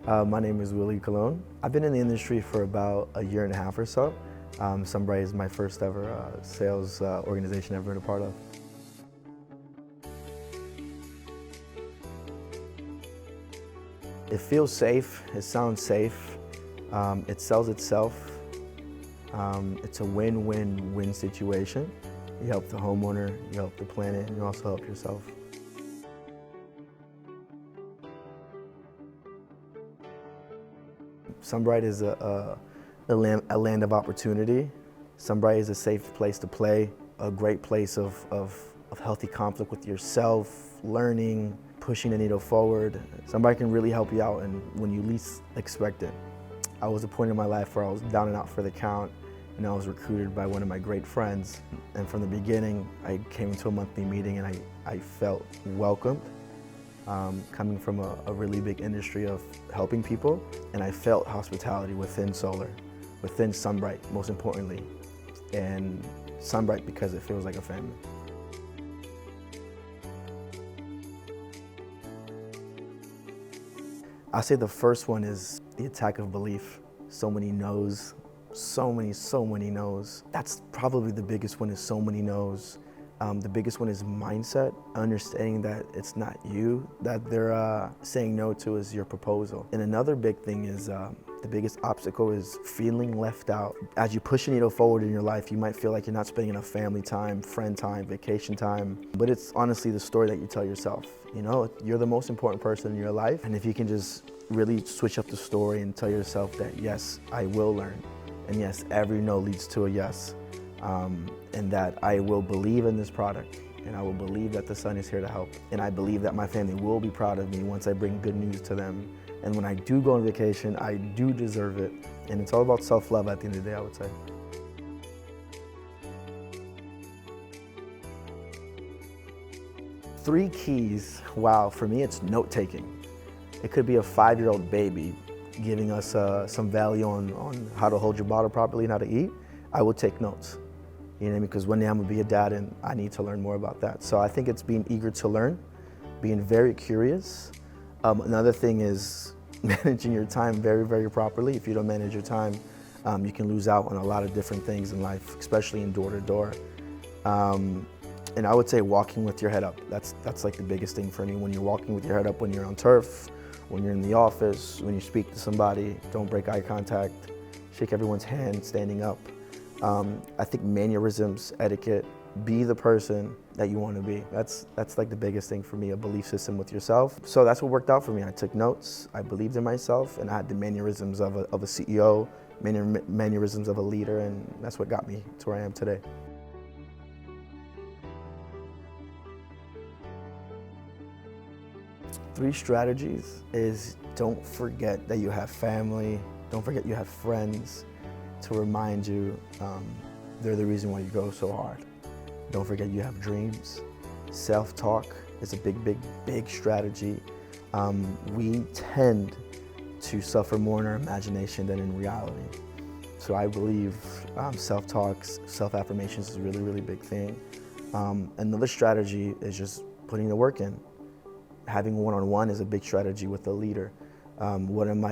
My name is Willie Colon. I've been in the industry for about a year and a half or so. Sunbright is my first ever sales organization I've been a part of. It feels safe, it sounds safe, it sells itself. It's a win-win-win situation. You help the homeowner, you help the planet, and you also help yourself. Sunbright is a land of opportunity. Sunbright is a safe place to play, a great place of healthy conflict with yourself, learning, pushing the needle forward. Sunbright can really help you out and when you least expect it. I was at a point in my life where I was down and out for the count, and I was recruited by one of my great friends. And from the beginning, I came into a monthly meeting and I felt welcomed. Coming from a really big industry of helping people, and I felt hospitality within solar, within Sunbright, most importantly, and Sunbright because it feels like a family. I'll say the first one is the attack of belief. So many no's, so many no's. That's probably the biggest one, is so many no's. The biggest one is mindset, understanding that it's not you that they're saying no to, is your proposal. And another big thing is the biggest obstacle is feeling left out. As you push the needle forward in your life, you might feel like you're not spending enough family time, friend time, vacation time, but it's honestly the story that you tell yourself. You know, you're the most important person in your life, and if you can just really switch up the story and tell yourself that yes, I will learn, and yes, every no leads to a yes. And that I will believe in this product, and I will believe that the sun is here to help. And I believe that my family will be proud of me once I bring good news to them. And when I do go on vacation, I do deserve it. And it's all about self-love at the end of the day, I would say. Three keys, wow, for me it's note-taking. It could be a 5-year-old baby giving us some value on how to hold your bottle properly and how to eat. I will take notes. You know what I mean? Because one day I'm gonna be a dad and I need to learn more about that. So I think it's being eager to learn, being very curious. Another thing is managing your time very properly. If you don't manage your time, you can lose out on a lot of different things in life, especially in door-to-door. And I would say walking with your head up. That's like the biggest thing for me. When you're walking with your head up, when you're on turf, when you're in the office, when you speak to somebody, don't break eye contact, shake everyone's hand standing up. I think mannerisms, etiquette, be the person that you want to be. That's like the biggest thing for me, a belief system with yourself. So that's what worked out for me. I took notes, I believed in myself, and I had the mannerisms of a CEO, mannerisms of a leader, and that's what got me to where I am today. Three strategies is don't forget that you have family, don't forget you have friends, to remind you they're the reason why you go so hard. Don't forget you have dreams. Self-talk is a big strategy. We tend to suffer more in our imagination than in reality. So I believe self-talks, self-affirmations is a really big thing. Another strategy is just putting the work in. Having one-on-one is a big strategy with a leader. What am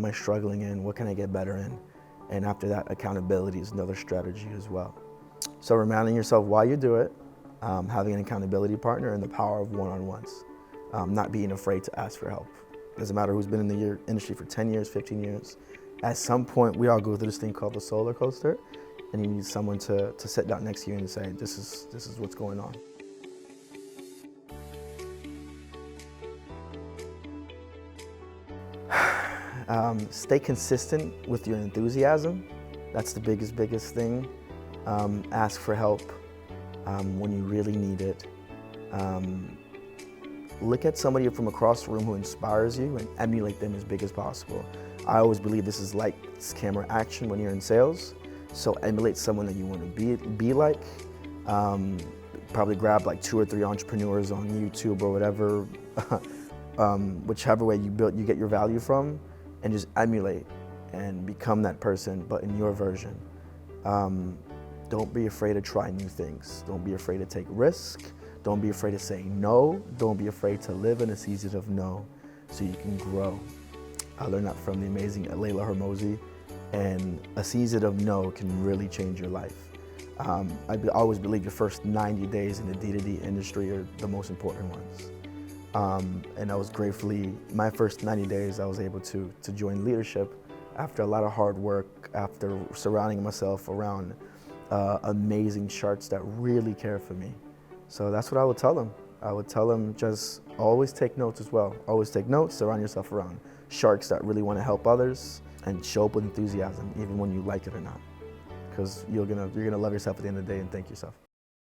I struggling in? What can I get better in? And after that, accountability is another strategy as well. So reminding yourself why you do it, having an accountability partner, and the power of one-on-ones. Not being afraid to ask for help. Doesn't matter who's been in the industry for 10 years, 15 years. At some point, we all go through this thing called the solar coaster, and you need someone to sit down next to you and say, this is what's going on. Stay consistent with your enthusiasm. That's the biggest thing. Ask for help when you really need it. Look at somebody from across the room who inspires you and emulate them as big as possible. I always believe this is lights, camera, action when you're in sales. So emulate someone that you want to be like. Probably grab like 2 or 3 entrepreneurs on YouTube or whatever, whichever way you get your value from, and just emulate and become that person, but in your version. Don't be afraid to try new things. Don't be afraid to take risks. Don't be afraid to say no. Don't be afraid to live in a season of no so you can grow. I learned that from the amazing Layla Hermosi. And a season of no can really change your life. Always believe your first 90 days in the D2D industry are the most important ones. And I was gratefully, my first 90 days, I was able to join leadership after a lot of hard work, after surrounding myself around amazing sharks that really care for me. So that's what I would tell them. I would tell them just always take notes as well. Always take notes, surround yourself around sharks that really want to help others, and show up with enthusiasm, even when you like it or not. Because you're gonna love yourself at the end of the day and thank yourself.